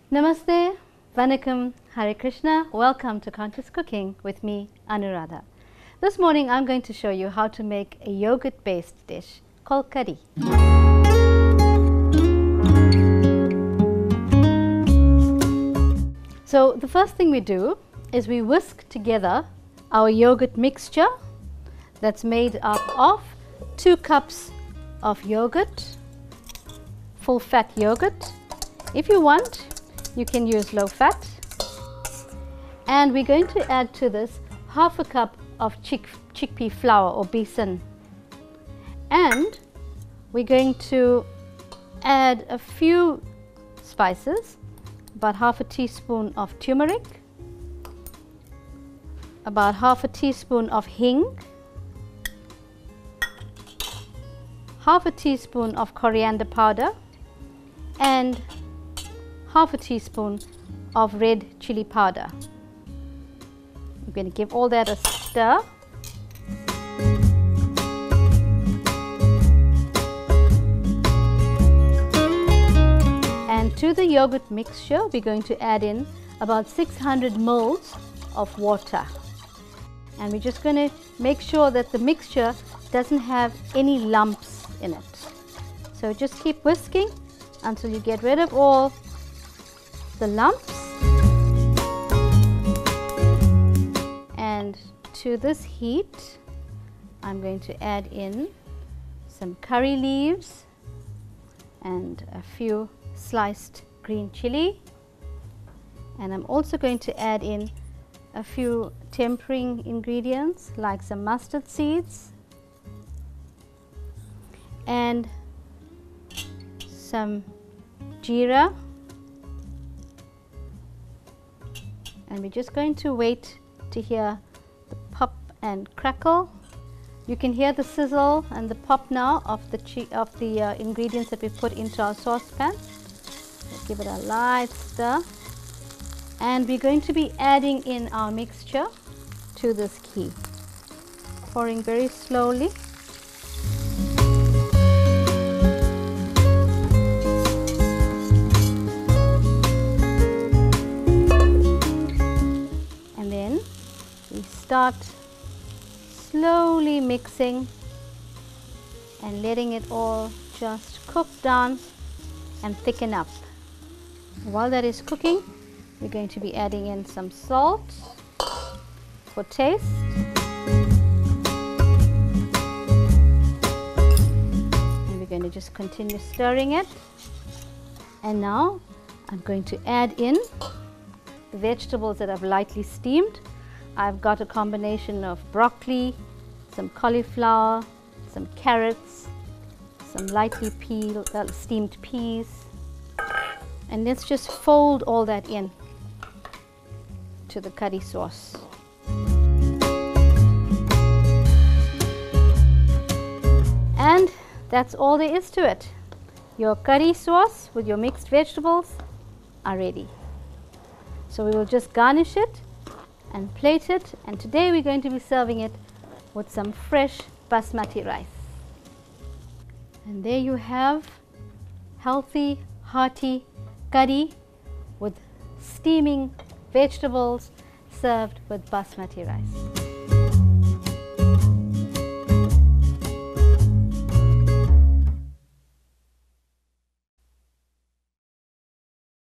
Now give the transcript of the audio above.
Namaste, Vanakkam, Hare Krishna. Welcome to Conscious Cooking with me, Anuradha. This morning I'm going to show you how to make a yogurt-based dish called Kadhi. So the first thing we do is we whisk together our yogurt mixture that's made up of 2 cups of yogurt, full fat yogurt. If you want, you can use low fat. And we're going to add to this half a cup of chickpea flour or besan. And we're going to add a few spices, about half a teaspoon of turmeric, about half a teaspoon of hing, half a teaspoon of coriander powder, and half a teaspoon of red chili powder. I'm going to give all that a stir. And to the yogurt mixture, we're going to add in about 600 mils of water. And we're just going to make sure that the mixture doesn't have any lumps in it. So just keep whisking until you get rid of all the lumps. And to this heat, I'm going to add in some curry leaves and a few sliced green chili. And I'm also going to add in a few tempering ingredients like some mustard seeds and some jeera. And we're just going to wait to hear the pop and crackle. You can hear the sizzle and the pop now of the ingredients that we put into our saucepan. Let's give it a light stir. And we're going to be adding in our mixture to this ghee, pouring very slowly. Start slowly mixing and letting it all just cook down and thicken up. While that is cooking, we're going to be adding in some salt for taste. And we're going to just continue stirring it. And now I'm going to add in the vegetables that I've lightly steamed. I've got a combination of broccoli, some cauliflower, some carrots, some lightly steamed peas, and let's just fold all that in to the curry sauce. And that's all there is to it. Your curry sauce with your mixed vegetables are ready. So we will just garnish it and plate it, and today we're going to be serving it with some fresh basmati rice. And there you have healthy, hearty curry with steaming vegetables served with basmati rice.